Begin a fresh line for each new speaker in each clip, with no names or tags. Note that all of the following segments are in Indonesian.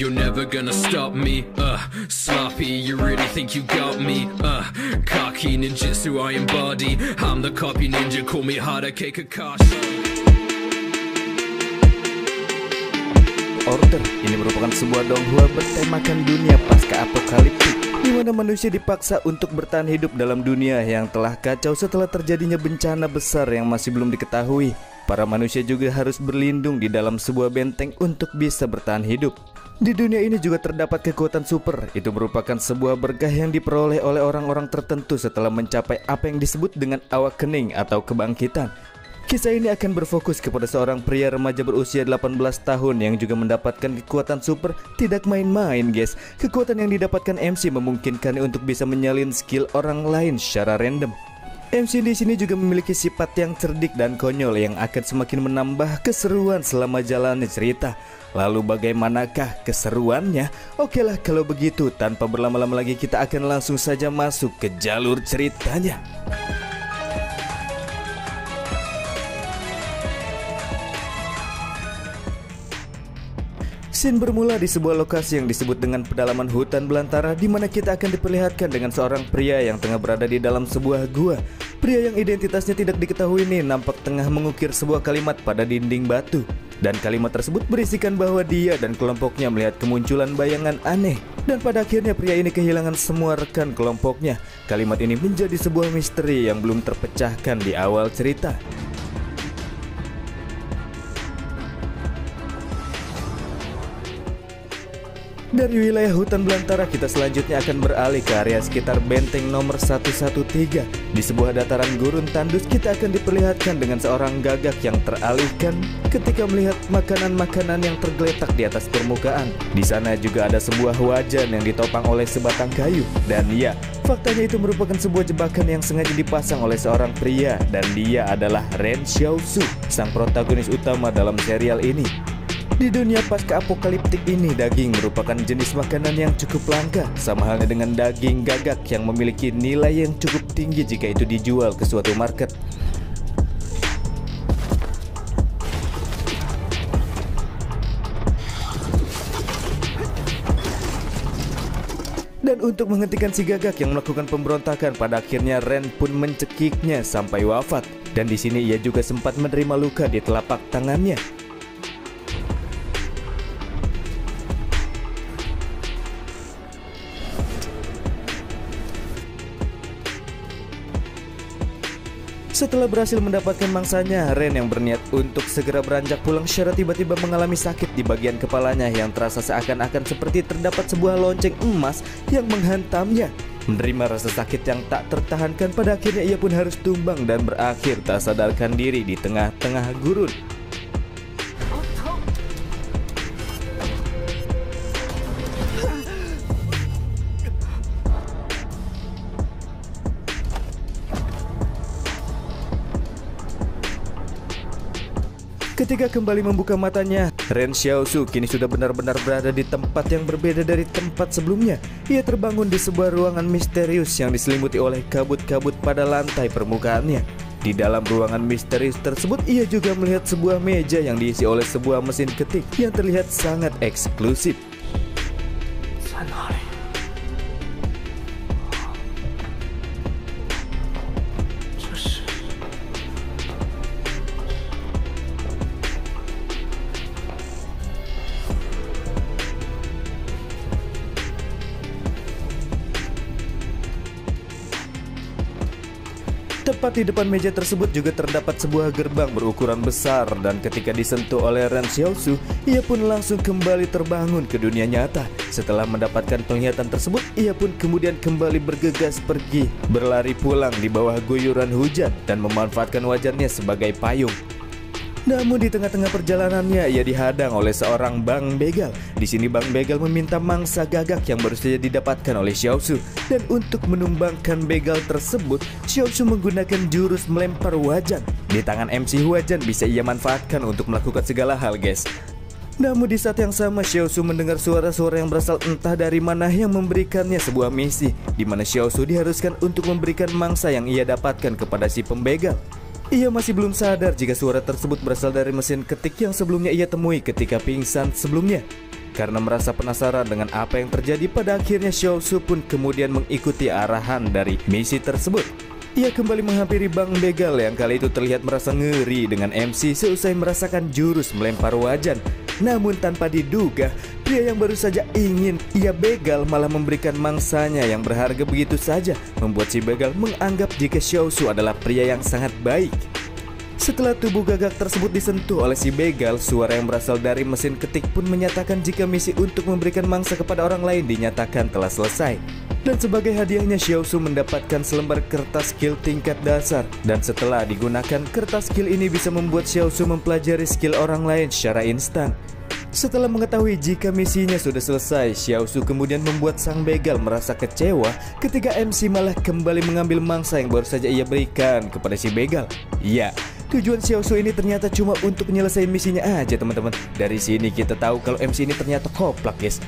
you're never gonna stop me. Sloppy, you really think you got me? Cocky ninjutsu I embody. I'm the copy ninja, call me Hadake Kakashi.
Order ini merupakan sebuah donghua bertemakan dunia pasca apokaliptik, di mana manusia dipaksa untuk bertahan hidup dalam dunia yang telah kacau setelah terjadinya bencana besar yang masih belum diketahui. Para manusia juga harus berlindung di dalam sebuah benteng untuk bisa bertahan hidup. Di dunia ini juga terdapat kekuatan super. Itu merupakan sebuah berkah yang diperoleh oleh orang-orang tertentu setelah mencapai apa yang disebut dengan awakening atau kebangkitan. Kisah ini akan berfokus kepada seorang pria remaja berusia 18 tahun yang juga mendapatkan kekuatan super. Tidak main-main guys. Kekuatan yang didapatkan MC memungkinkannya untuk bisa menyalin skill orang lain secara random. MC di sini juga memiliki sifat yang cerdik dan konyol yang akan semakin menambah keseruan selama jalannya cerita. Lalu bagaimanakah keseruannya? Oke lah kalau begitu, tanpa berlama-lama lagi kita akan langsung saja masuk ke jalur ceritanya. Scene bermula di sebuah lokasi yang disebut dengan pedalaman hutan belantara, di mana kita akan diperlihatkan dengan seorang pria yang tengah berada di dalam sebuah gua. Pria yang identitasnya tidak diketahui ini nampak tengah mengukir sebuah kalimat pada dinding batu. Dan kalimat tersebut berisikan bahwa dia dan kelompoknya melihat kemunculan bayangan aneh. Dan pada akhirnya pria ini kehilangan semua rekan kelompoknya. Kalimat ini menjadi sebuah misteri yang belum terpecahkan di awal cerita. Dari wilayah hutan belantara kita selanjutnya akan beralih ke area sekitar benteng nomor 113. Di sebuah dataran gurun tandus kita akan diperlihatkan dengan seorang gagak yang teralihkan ketika melihat makanan-makanan yang tergeletak di atas permukaan. Di sana juga ada sebuah wajan yang ditopang oleh sebatang kayu. Dan ya, faktanya itu merupakan sebuah jebakan yang sengaja dipasang oleh seorang pria. Dan dia adalah Ren Xiaosu, sang protagonis utama dalam serial ini. Di dunia pasca apokaliptik ini, daging merupakan jenis makanan yang cukup langka, sama halnya dengan daging gagak yang memiliki nilai yang cukup tinggi jika itu dijual ke suatu market. Dan untuk menghentikan si gagak yang melakukan pemberontakan, pada akhirnya Ren pun mencekiknya sampai wafat. Dan di sini ia juga sempat menerima luka di telapak tangannya. Setelah berhasil mendapatkan mangsanya, Ren yang berniat untuk segera beranjak pulang secara tiba-tiba mengalami sakit di bagian kepalanya yang terasa seakan-akan seperti terdapat sebuah lonceng emas yang menghantamnya. Menerima rasa sakit yang tak tertahankan, pada akhirnya ia pun harus tumbang dan berakhir tak sadarkan diri di tengah-tengah gurun. Ketika kembali membuka matanya, Ren Xiaosu kini sudah benar-benar berada di tempat yang berbeda dari tempat sebelumnya. Ia terbangun di sebuah ruangan misterius yang diselimuti oleh kabut-kabut pada lantai permukaannya. Di dalam ruangan misterius tersebut, ia juga melihat sebuah meja yang diisi oleh sebuah mesin ketik yang terlihat sangat eksklusif. Tepat di depan meja tersebut juga terdapat sebuah gerbang berukuran besar, dan ketika disentuh oleh Ren Xiaosu, ia pun langsung kembali terbangun ke dunia nyata. Setelah mendapatkan penglihatan tersebut, ia pun kemudian kembali bergegas pergi, berlari pulang di bawah guyuran hujan dan memanfaatkan wajannya sebagai payung. Namun di tengah-tengah perjalanannya ia dihadang oleh seorang Bang Begal. Di sini Bang Begal meminta mangsa gagak yang baru saja didapatkan oleh Xiaosu. Dan untuk menumbangkan begal tersebut, Xiaosu menggunakan jurus melempar wajan. Di tangan MC, wajan bisa ia manfaatkan untuk melakukan segala hal, guys. Namun di saat yang sama, Xiaosu mendengar suara-suara yang berasal entah dari mana yang memberikannya sebuah misi, di mana Xiaosu diharuskan untuk memberikan mangsa yang ia dapatkan kepada si pembegal. Ia masih belum sadar jika suara tersebut berasal dari mesin ketik yang sebelumnya ia temui ketika pingsan sebelumnya. Karena merasa penasaran dengan apa yang terjadi, pada akhirnya Xiaosu pun kemudian mengikuti arahan dari misi tersebut. Ia kembali menghampiri Bang Begal yang kali itu terlihat merasa ngeri dengan MC seusai merasakan jurus melempar wajan. Namun tanpa diduga, pria yang baru saja ingin ia begal malah memberikan mangsanya yang berharga begitu saja, membuat si begal menganggap jika Xiaosu adalah pria yang sangat baik. Setelah tubuh gagak tersebut disentuh oleh si begal, suara yang berasal dari mesin ketik pun menyatakan jika misi untuk memberikan mangsa kepada orang lain dinyatakan telah selesai. Dan sebagai hadiahnya, Xiaosu mendapatkan selembar kertas skill tingkat dasar. Dan setelah digunakan, kertas skill ini bisa membuat Xiaosu mempelajari skill orang lain secara instan. Setelah mengetahui jika misinya sudah selesai, Xiaosu kemudian membuat sang begal merasa kecewa ketika MC malah kembali mengambil mangsa yang baru saja ia berikan kepada si begal. Ya, tujuan Xiaosu ini ternyata cuma untuk menyelesaikan misinya aja, teman-teman. Dari sini kita tahu kalau MC ini ternyata koplak, guys.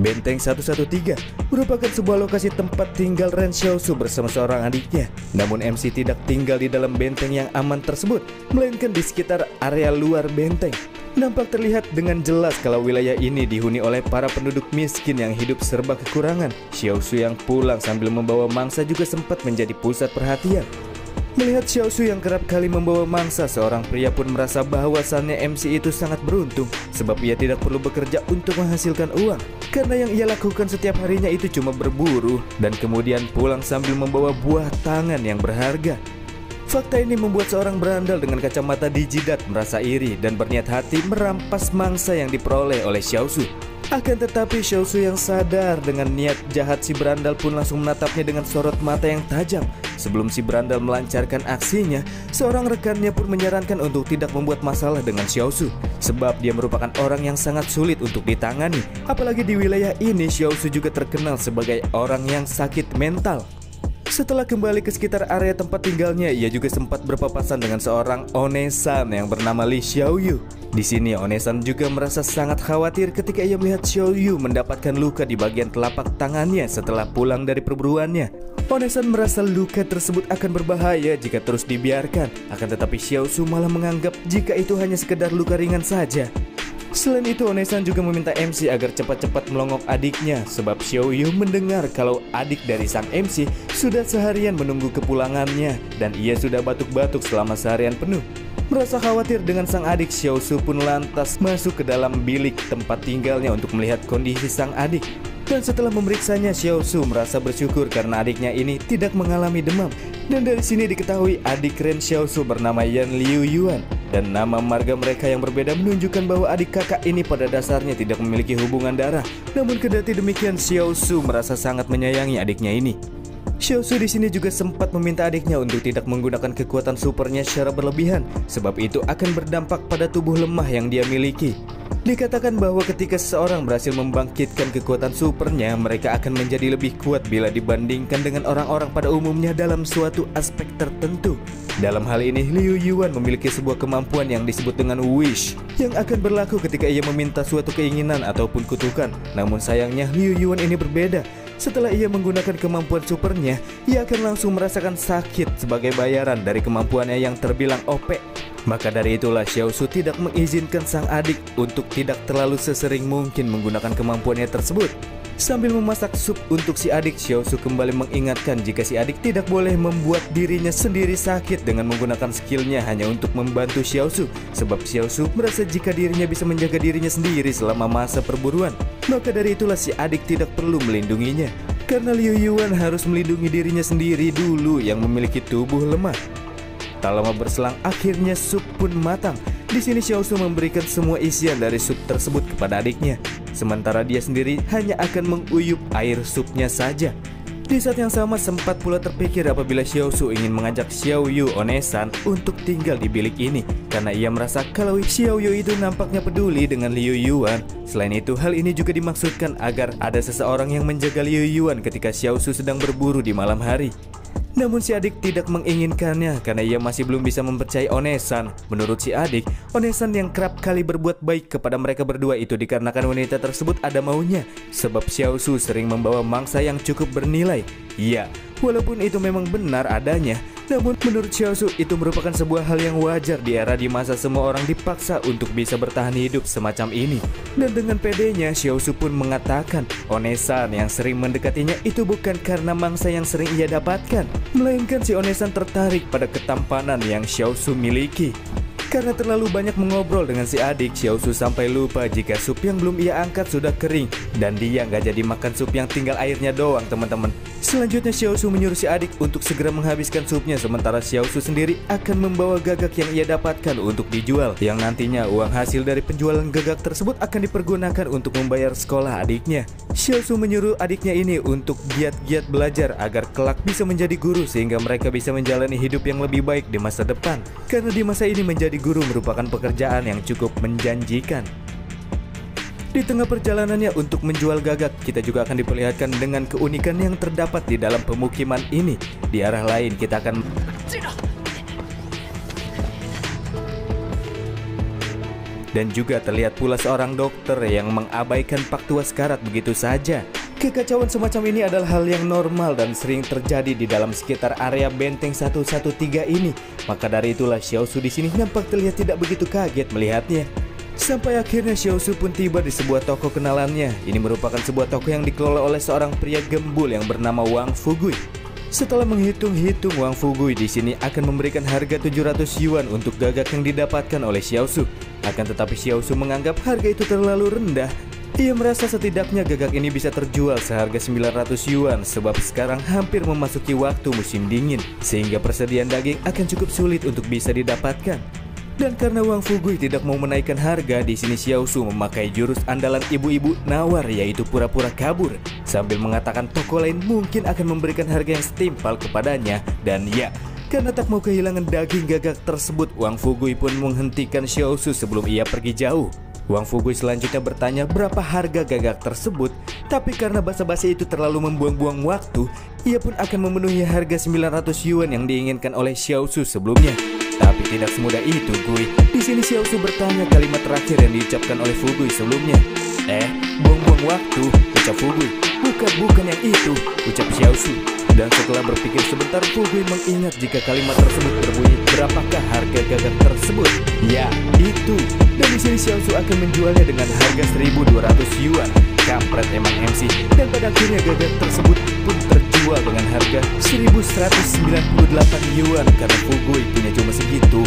Benteng 113 merupakan sebuah lokasi tempat tinggal Ren Xiaosu bersama seorang adiknya. Namun MC tidak tinggal di dalam benteng yang aman tersebut, melainkan di sekitar area luar benteng. Nampak terlihat dengan jelas kalau wilayah ini dihuni oleh para penduduk miskin yang hidup serba kekurangan. Xiaosu yang pulang sambil membawa mangsa juga sempat menjadi pusat perhatian. Melihat Xiaosu yang kerap kali membawa mangsa, seorang pria pun merasa bahwasannya MC itu sangat beruntung, sebab ia tidak perlu bekerja untuk menghasilkan uang. Karena yang ia lakukan setiap harinya itu cuma berburu dan kemudian pulang sambil membawa buah tangan yang berharga. Fakta ini membuat seorang berandal dengan kacamata dijidat merasa iri dan berniat hati merampas mangsa yang diperoleh oleh Xiaosu. Akan tetapi Xiaosu yang sadar dengan niat jahat si berandal pun langsung menatapnya dengan sorot mata yang tajam. Sebelum si berandal melancarkan aksinya, seorang rekannya pun menyarankan untuk tidak membuat masalah dengan Xiaosu, sebab dia merupakan orang yang sangat sulit untuk ditangani. Apalagi di wilayah ini Xiaosu juga terkenal sebagai orang yang sakit mental. Setelah kembali ke sekitar area tempat tinggalnya, ia juga sempat berpapasan dengan seorang onesan yang bernama Li Xiaoyu. Di sini onesan juga merasa sangat khawatir ketika ia melihat Xiaoyu mendapatkan luka di bagian telapak tangannya setelah pulang dari perburuannya. Onesan merasa luka tersebut akan berbahaya jika terus dibiarkan. Akan tetapi Xiaosu malah menganggap jika itu hanya sekedar luka ringan saja. Selain itu, Onesan juga meminta MC agar cepat-cepat melongok adiknya, sebab Xiaoyu mendengar kalau adik dari sang MC sudah seharian menunggu kepulangannya dan ia sudah batuk-batuk selama seharian penuh. Merasa khawatir dengan sang adik, Xiaosu pun lantas masuk ke dalam bilik tempat tinggalnya untuk melihat kondisi sang adik. Dan setelah memeriksanya, Xiaosu merasa bersyukur karena adiknya ini tidak mengalami demam. Dan dari sini diketahui adik Ren Xiaosu bernama Yan Liu Yuan. Dan nama marga mereka yang berbeda menunjukkan bahwa adik kakak ini pada dasarnya tidak memiliki hubungan darah. Namun kendati demikian, Xiaosu merasa sangat menyayangi adiknya ini. Xiaosu di sini juga sempat meminta adiknya untuk tidak menggunakan kekuatan supernya secara berlebihan, sebab itu akan berdampak pada tubuh lemah yang dia miliki. Dikatakan bahwa ketika seseorang berhasil membangkitkan kekuatan supernya, mereka akan menjadi lebih kuat bila dibandingkan dengan orang-orang pada umumnya dalam suatu aspek tertentu. Dalam hal ini, Liu Yuan memiliki sebuah kemampuan yang disebut dengan wish, yang akan berlaku ketika ia meminta suatu keinginan ataupun kutukan. Namun sayangnya, Liu Yuan ini berbeda. Setelah ia menggunakan kemampuan supernya, ia akan langsung merasakan sakit sebagai bayaran dari kemampuannya yang terbilang OP. Maka dari itulah Xiaosu tidak mengizinkan sang adik untuk tidak terlalu sesering mungkin menggunakan kemampuannya tersebut. Sambil memasak sup untuk si adik, Xiaosu kembali mengingatkan jika si adik tidak boleh membuat dirinya sendiri sakit dengan menggunakan skillnya hanya untuk membantu Xiaosu. Sebab Xiaosu merasa jika dirinya bisa menjaga dirinya sendiri selama masa perburuan, maka dari itulah si adik tidak perlu melindunginya. Karena Liu Yuan harus melindungi dirinya sendiri dulu yang memiliki tubuh lemah. Tak lama berselang, akhirnya sup pun matang. Di sini Xiaosu memberikan semua isian dari sup tersebut kepada adiknya, sementara dia sendiri hanya akan menguyup air supnya saja. Di saat yang sama sempat pula terpikir apabila Xiaosu ingin mengajak Xiaoyu Onesan untuk tinggal di bilik ini, karena ia merasa kalau Xiaoyu itu nampaknya peduli dengan Liu Yuan. Selain itu, hal ini juga dimaksudkan agar ada seseorang yang menjaga Liu Yuan ketika Xiaosu sedang berburu di malam hari. Namun si adik tidak menginginkannya karena ia masih belum bisa mempercayai Onesan. Menurut si adik, Onesan yang kerap kali berbuat baik kepada mereka berdua itu dikarenakan wanita tersebut ada maunya, sebab Xiaosu sering membawa mangsa yang cukup bernilai. Ya, walaupun itu memang benar adanya, namun menurut Xiaosu itu merupakan sebuah hal yang wajar di era di masa semua orang dipaksa untuk bisa bertahan hidup semacam ini. Dan dengan pedenya, Xiaosu pun mengatakan Onesan yang sering mendekatinya itu bukan karena mangsa yang sering ia dapatkan, melainkan si Onesan tertarik pada ketampanan yang Xiaosu miliki. Karena terlalu banyak mengobrol dengan si adik, Xiaosu sampai lupa jika sup yang belum ia angkat sudah kering dan dia nggak jadi makan sup yang tinggal airnya doang, teman-teman. Selanjutnya Xiaosu menyuruh si adik untuk segera menghabiskan supnya, sementara Xiaosu sendiri akan membawa gagak yang ia dapatkan untuk dijual, yang nantinya uang hasil dari penjualan gagak tersebut akan dipergunakan untuk membayar sekolah adiknya. Xiaosu menyuruh adiknya ini untuk giat-giat belajar agar kelak bisa menjadi guru sehingga mereka bisa menjalani hidup yang lebih baik di masa depan. Karena di masa ini menjadi guru merupakan pekerjaan yang cukup menjanjikan. Di tengah perjalanannya untuk menjual gagak, kita juga akan diperlihatkan dengan keunikan yang terdapat di dalam pemukiman ini. Di arah lain kita akan dan juga terlihat pula seorang dokter yang mengabaikan Pak Tua Sekarat begitu saja. Kekacauan semacam ini adalah hal yang normal dan sering terjadi di dalam sekitar area benteng 113 ini. Maka dari itulah Xiaosu di sini nampak terlihat tidak begitu kaget melihatnya. Sampai akhirnya Xiaosu pun tiba di sebuah toko kenalannya. Ini merupakan sebuah toko yang dikelola oleh seorang pria gembul yang bernama Wang Fugui. Setelah menghitung-hitung, Wang Fugui di sini akan memberikan harga 700 yuan untuk gagak yang didapatkan oleh Xiaosu. Akan tetapi Xiaosu menganggap harga itu terlalu rendah. Ia merasa setidaknya gagak ini bisa terjual seharga 900 yuan sebab sekarang hampir memasuki waktu musim dingin, sehingga persediaan daging akan cukup sulit untuk bisa didapatkan. Dan karena Wang Fugui tidak mau menaikkan harga, di sini Xiaosu memakai jurus andalan ibu-ibu nawar, yaitu pura-pura kabur, sambil mengatakan toko lain mungkin akan memberikan harga yang setimpal kepadanya. Dan ya, karena tak mau kehilangan daging gagak tersebut, Wang Fugui pun menghentikan Xiaosu sebelum ia pergi jauh. Wang Fugui selanjutnya bertanya berapa harga gagak tersebut, tapi karena basa-basi itu terlalu membuang-buang waktu, ia pun akan memenuhi harga 900 yuan yang diinginkan oleh Xiaosu sebelumnya. Tapi tidak semudah itu, Gui. Di sini Xiaosu bertanya kalimat terakhir yang diucapkan oleh Fugui sebelumnya. Buang-buang waktu, ucap Fugui. Bukan yang itu, ucap Xiaosu. Dan setelah berpikir sebentar, Fugui mengingat jika kalimat tersebut berbunyi berapakah harga gagak tersebut. Ya, itu. Dan di sini Xiaosu akan menjualnya dengan harga 1.200 yuan. Kampret emang MC. Dan pada akhirnya gagak tersebut pun terjual dengan harga 1.198 yuan karena Fugui punya cuma segitu.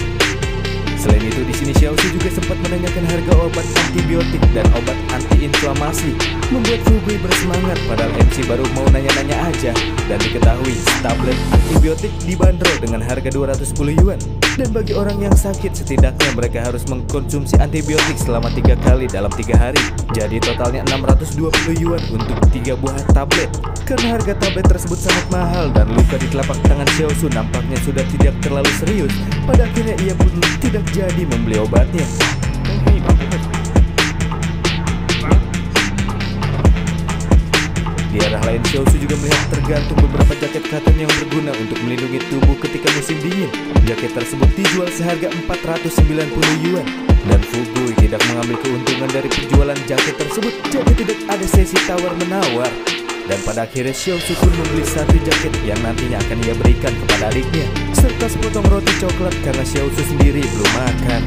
Selain itu, di sini Xiaosu juga sempat menanyakan harga obat antibiotik dan obat antiinflamasi, membuat Fugui bersemangat padahal MC baru mau nanya-nanya aja. Dan diketahui tablet antibiotik dibanderol dengan harga 210 yuan. Dan bagi orang yang sakit, setidaknya mereka harus mengkonsumsi antibiotik selama 3 kali dalam 3 hari. Jadi totalnya 620 yuan untuk 3 buah tablet. Karena harga tablet tersebut sangat mahal dan luka di telapak tangan Xiaosu nampaknya sudah tidak terlalu serius, pada akhirnya ia pun tidak jadi membeli obatnya. Di arah lain, Xiaosu juga melihat tergantung beberapa jaket katun yang berguna untuk melindungi tubuh ketika musim dingin. Jaket tersebut dijual seharga 490 yuan. Dan Fugui tidak mengambil keuntungan dari penjualan jaket tersebut, jadi tidak ada sesi tawar-menawar. Dan pada akhirnya Xiaosu pun membeli satu jaket yang nantinya akan ia berikan kepada adiknya, serta sepotong roti coklat karena Xiaosu sendiri belum makan.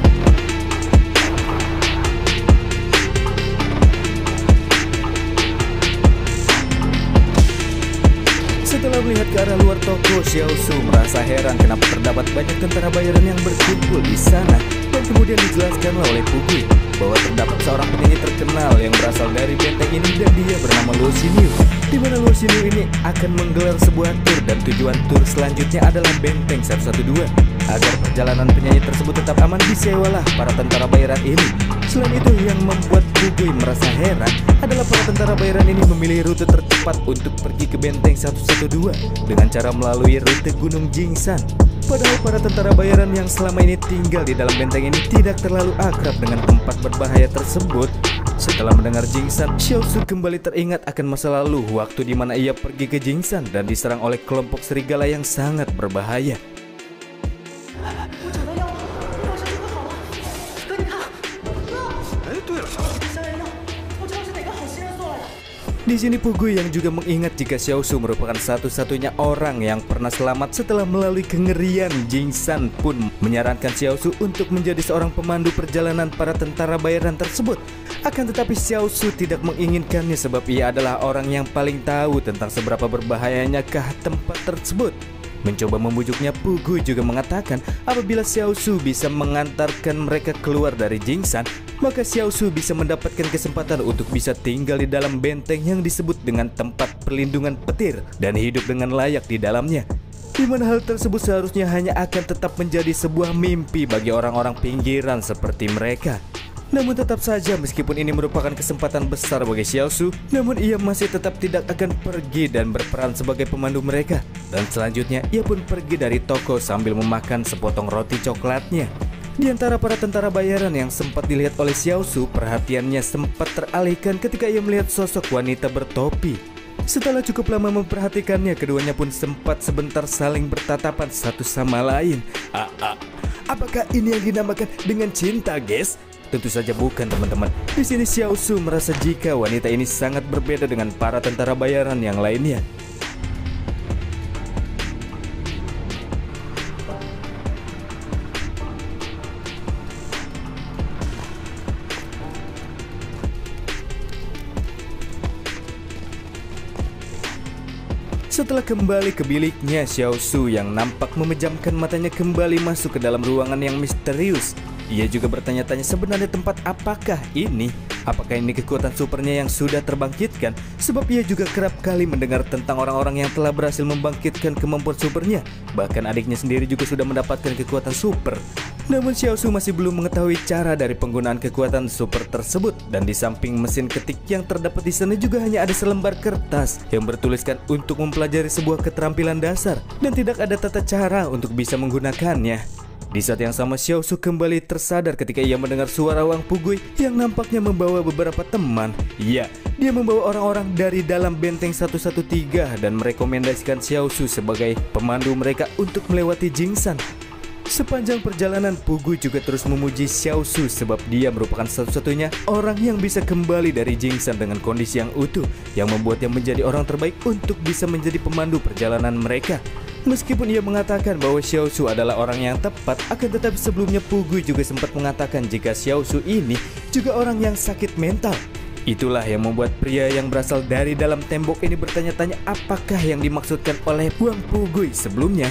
Setelah melihat ke arah luar toko, Xiaosu merasa heran kenapa terdapat banyak tentara bayaran yang berkumpul di sana. Dan kemudian dijelaskanlah oleh Fugui bahwa terdapat seorang penyanyi terkenal yang berasal dari benteng ini dan dia bernama Luo Xinyu. Di mana Luo Xinyu ini akan menggelar sebuah tur dan tujuan tur selanjutnya adalah benteng 112. Agar perjalanan penyanyi tersebut tetap aman, disewalah para tentara bayaran ini. Selain itu, yang membuat Fugui merasa heran adalah para tentara bayaran ini memilih rute tercepat untuk pergi ke benteng 112 dengan cara melalui rute Gunung Jingsan. Padahal para tentara bayaran yang selama ini tinggal di dalam benteng ini tidak terlalu akrab dengan tempat berbahaya tersebut. Setelah mendengar Jingsan, Xiaosu kembali teringat akan masa lalu waktu di mana ia pergi ke Jingsan dan diserang oleh kelompok serigala yang sangat berbahaya. Di sini Pugui yang juga mengingat jika Xiaosu merupakan satu-satunya orang yang pernah selamat setelah melalui kengerian. Jing San pun menyarankan Xiaosu untuk menjadi seorang pemandu perjalanan para tentara bayaran tersebut. Akan tetapi Xiaosu tidak menginginkannya sebab ia adalah orang yang paling tahu tentang seberapa berbahayanyakah tempat tersebut. Mencoba membujuknya, Pugui juga mengatakan apabila Xiaosu bisa mengantarkan mereka keluar dari Jingsan, maka Xiaosu bisa mendapatkan kesempatan untuk bisa tinggal di dalam benteng yang disebut dengan tempat perlindungan petir dan hidup dengan layak di dalamnya. Di mana hal tersebut seharusnya hanya akan tetap menjadi sebuah mimpi bagi orang-orang pinggiran seperti mereka. Namun tetap saja meskipun ini merupakan kesempatan besar bagi Xiaosu, namun ia masih tetap tidak akan pergi dan berperan sebagai pemandu mereka. Dan selanjutnya ia pun pergi dari toko sambil memakan sepotong roti coklatnya. Di antara para tentara bayaran yang sempat dilihat oleh Xiaosu, perhatiannya sempat teralihkan ketika ia melihat sosok wanita bertopi. Setelah cukup lama memperhatikannya, keduanya pun sempat sebentar saling bertatapan satu sama lain. Apakah ini yang dinamakan dengan cinta, guys? Tentu saja bukan, teman-teman. Di sini Xiaosu merasa jika wanita ini sangat berbeda dengan para tentara bayaran yang lainnya. Setelah kembali ke biliknya, Xiaosu yang nampak memejamkan matanya kembali masuk ke dalam ruangan yang misterius. Ia juga bertanya-tanya sebenarnya tempat apakah ini? Apakah ini kekuatan supernya yang sudah terbangkitkan? Sebab ia juga kerap kali mendengar tentang orang-orang yang telah berhasil membangkitkan kemampuan supernya. Bahkan adiknya sendiri juga sudah mendapatkan kekuatan super. Namun Xiaosu masih belum mengetahui cara dari penggunaan kekuatan super tersebut. Dan di samping mesin ketik yang terdapat di sana juga hanya ada selembar kertas yang bertuliskan untuk mempelajari sebuah keterampilan dasar. Dan tidak ada tata cara untuk bisa menggunakannya. Di saat yang sama Xiaosu kembali tersadar ketika ia mendengar suara Wang Pugui yang nampaknya membawa beberapa teman. Ya, dia membawa orang-orang dari dalam benteng 113 dan merekomendasikan Xiaosu sebagai pemandu mereka untuk melewati Jingsan. Sepanjang perjalanan Pugui juga terus memuji Xiaosu sebab dia merupakan satu-satunya orang yang bisa kembali dari Jingsan dengan kondisi yang utuh, yang membuatnya menjadi orang terbaik untuk bisa menjadi pemandu perjalanan mereka. Meskipun ia mengatakan bahwa Xiaosu adalah orang yang tepat, akan tetapi sebelumnya Pugui juga sempat mengatakan jika Xiaosu ini juga orang yang sakit mental. Itulah yang membuat pria yang berasal dari dalam tembok ini bertanya-tanya apakah yang dimaksudkan oleh Wang Pugui sebelumnya.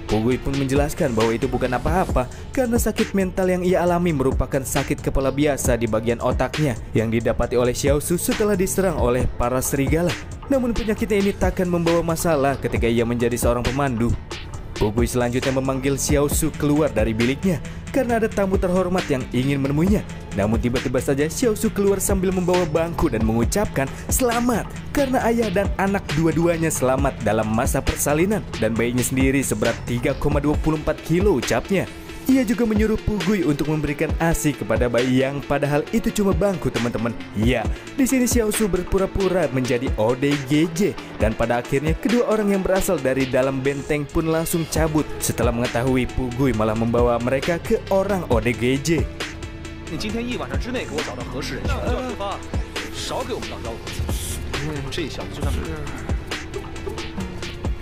Pugui pun menjelaskan bahwa itu bukan apa-apa karena sakit mental yang ia alami merupakan sakit kepala biasa di bagian otaknya yang didapati oleh Xiaosu setelah diserang oleh para serigala. Namun penyakitnya ini takkan membawa masalah ketika ia menjadi seorang pemandu. Pugui selanjutnya memanggil Xiaosu keluar dari biliknya karena ada tamu terhormat yang ingin menemuinya. Namun tiba-tiba saja Xiaosu keluar sambil membawa bangku dan mengucapkan selamat karena ayah dan anak dua-duanya selamat dalam masa persalinan dan bayinya sendiri seberat 3,24 kilo ucapnya. Ia juga menyuruh Pugui untuk memberikan ASI kepada bayi yang padahal itu cuma bangku, teman-teman. Ya, di sini Xiaosu berpura-pura menjadi ODGJ dan pada akhirnya kedua orang yang berasal dari dalam benteng pun langsung cabut setelah mengetahui Pugui malah membawa mereka ke orang ODGJ.
你今天一晚上之内给我找到合适人选，就要出发，少给我们打招呼。这小子就像是。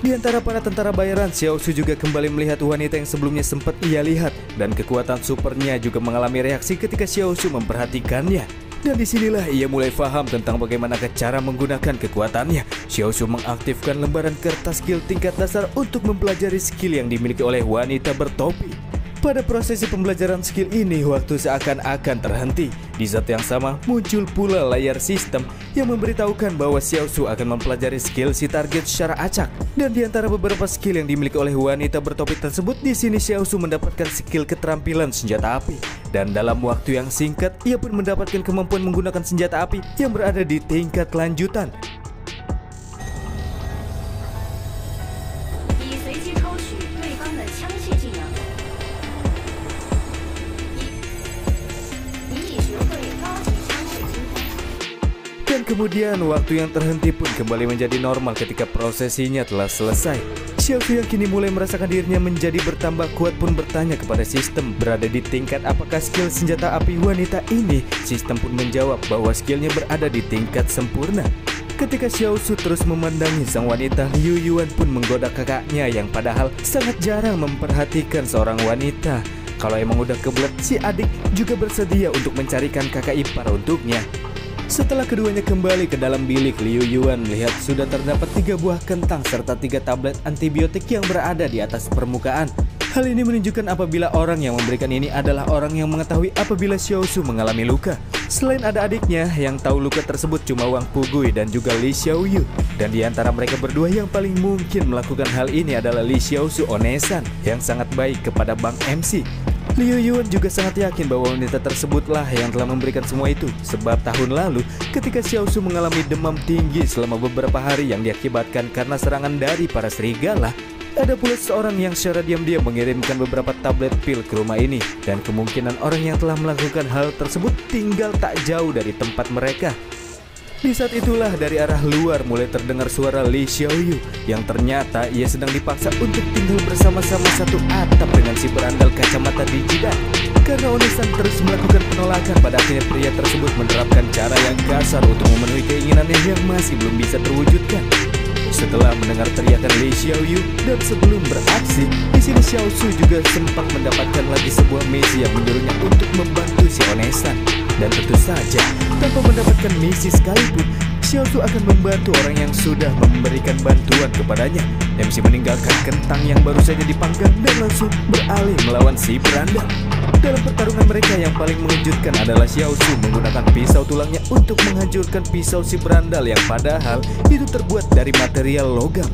Di antara para tentara bayaran, Xiaosu juga kembali melihat wanita yang sebelumnya sempat ia lihat dan kekuatan supernya juga mengalami reaksi ketika Xiaosu memperhatikannya. Dan disinilah ia mulai paham tentang bagaimana cara menggunakan kekuatannya. Xiaosu mengaktifkan lembaran kertas skill tingkat dasar untuk mempelajari skill yang dimiliki oleh wanita bertopi. Pada prosesi pembelajaran skill ini, waktu seakan-akan terhenti. Di saat yang sama, muncul pula layar sistem yang memberitahukan bahwa Xiaosu akan mempelajari skill si target secara acak. Dan di antara beberapa skill yang dimiliki oleh wanita bertopi tersebut, di sini Xiaosu mendapatkan skill keterampilan senjata api. Dan dalam waktu yang singkat, ia pun mendapatkan kemampuan menggunakan senjata api yang berada di tingkat lanjutan. Dan kemudian waktu yang terhenti pun kembali menjadi normal ketika prosesinya telah selesai. Xiaosu yang kini mulai merasakan dirinya menjadi bertambah kuat pun bertanya kepada sistem berada di tingkat apakah skill senjata api wanita ini. Sistem pun menjawab bahwa skillnya berada di tingkat sempurna. Ketika Xiaosu terus memandangi sang wanita, Liu Yuan pun menggoda kakaknya yang padahal sangat jarang memperhatikan seorang wanita. Kalau emang udah kebelet, si adik juga bersedia untuk mencarikan kakak ipar untuknya. Setelah keduanya kembali ke dalam bilik, Liu Yuan melihat sudah terdapat 3 buah kentang serta 3 tablet antibiotik yang berada di atas permukaan. Hal ini menunjukkan apabila orang yang memberikan ini adalah orang yang mengetahui apabila Xiaosu mengalami luka. Selain ada adiknya yang tahu luka tersebut cuma Wang Pugui dan juga Li Xiaoyu. Dan di antara mereka berdua yang paling mungkin melakukan hal ini adalah Li Xiaosu Onesan yang sangat baik kepada Bang MC. Liu Yuan juga sangat yakin bahwa wanita tersebutlah yang telah memberikan semua itu. Sebab tahun lalu ketika Xiaosu mengalami demam tinggi selama beberapa hari yang diakibatkan karena serangan dari para serigala, ada pula seorang yang secara diam-diam mengirimkan beberapa tablet pil ke rumah ini. Dan kemungkinan orang yang telah melakukan hal tersebut tinggal tak jauh dari tempat mereka. Di saat itulah dari arah luar mulai terdengar suara Li Xiaoyu yang ternyata ia sedang dipaksa untuk tinggal bersama-sama satu atap dengan si berandal kacamata di jidat. Karena Onesan terus melakukan penolakan, pada akhirnya pria tersebut menerapkan cara yang kasar untuk memenuhi keinginannya yang masih belum bisa terwujudkan. Setelah mendengar teriakan Li Xiaoyu dan sebelum beraksi, di sini Xiaosu juga sempat mendapatkan lagi sebuah misi yang menyuruhnya untuk membantu si Onesan. Dan tentu saja, tanpa mendapatkan misi sekalipun, Xiaosu akan membantu orang yang sudah memberikan bantuan kepadanya. MC meninggalkan kentang yang baru saja dipanggang dan langsung beralih melawan si berandal. Dalam pertarungan mereka yang paling mengejutkan adalah Xiaosu menggunakan pisau tulangnya untuk menghancurkan pisau si berandal yang padahal itu terbuat dari material logam.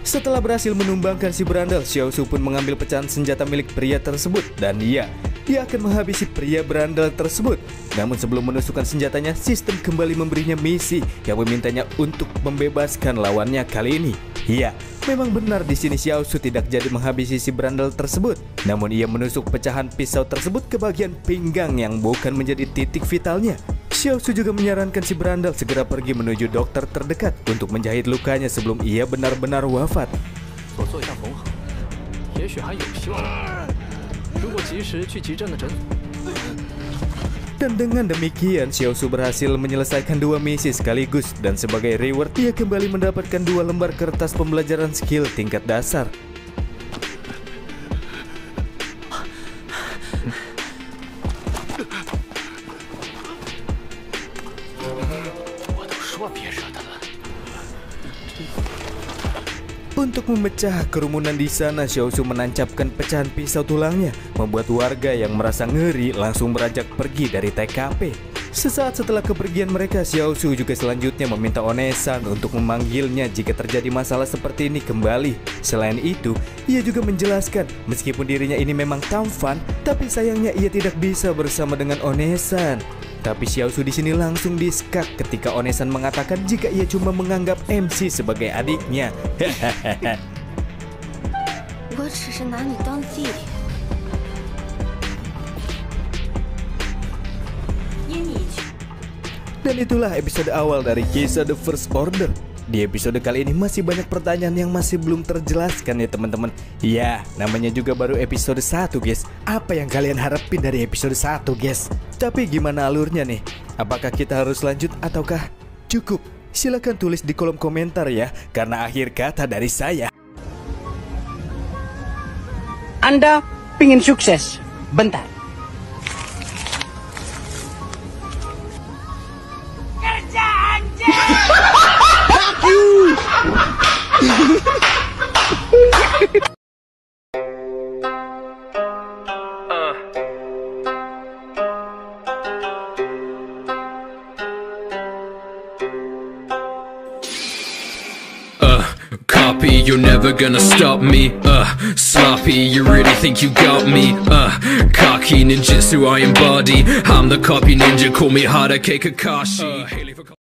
Setelah berhasil menumbangkan si berandal, Xiaosu pun mengambil pecahan senjata milik pria tersebut dan dia akan menghabisi pria berandal tersebut. Namun sebelum menusukkan senjatanya, sistem kembali memberinya misi yang memintanya untuk membebaskan lawannya kali ini. Iya, memang benar di sini Xiaosu tidak jadi menghabisi si berandal tersebut. Namun ia menusuk pecahan pisau tersebut ke bagian pinggang yang bukan menjadi titik vitalnya. Xiaosu juga menyarankan si berandal segera pergi menuju dokter terdekat untuk menjahit lukanya sebelum ia benar-benar wafat. Dan dengan demikian, Xiaosu berhasil menyelesaikan 2 misi sekaligus dan sebagai reward ia kembali mendapatkan 2 lembar kertas pembelajaran skill tingkat dasar. Untuk memecah kerumunan di sana, Xiaosu menancapkan pecahan pisau tulangnya, membuat warga yang merasa ngeri langsung beranjak pergi dari TKP. Sesaat setelah kepergian mereka, Xiaosu juga selanjutnya meminta Onesan untuk memanggilnya jika terjadi masalah seperti ini kembali. Selain itu, ia juga menjelaskan meskipun dirinya ini memang tampan, tapi sayangnya ia tidak bisa bersama dengan Onesan. Tapi Xiaosu di sini langsung diskak ketika Onesan mengatakan jika ia cuma menganggap MC sebagai adiknya. Dan itulah episode awal dari kisah The First Order. Di episode kali ini masih banyak pertanyaan yang masih belum terjelaskan ya teman-teman. Ya, namanya juga baru episode 1 guys. Apa yang kalian harapin dari episode 1 guys? Tapi gimana alurnya nih? Apakah kita harus lanjut ataukah cukup? Silahkan tulis di kolom komentar ya. Karena akhir kata dari saya,
Anda pingin sukses? Bentar. Kerja anjing!
Copy me, you're never gonna stop me. Sloppy, you really think you got me? Cocky ninjutsu I embody. I'm the copy ninja, call me Hadake Kakashi.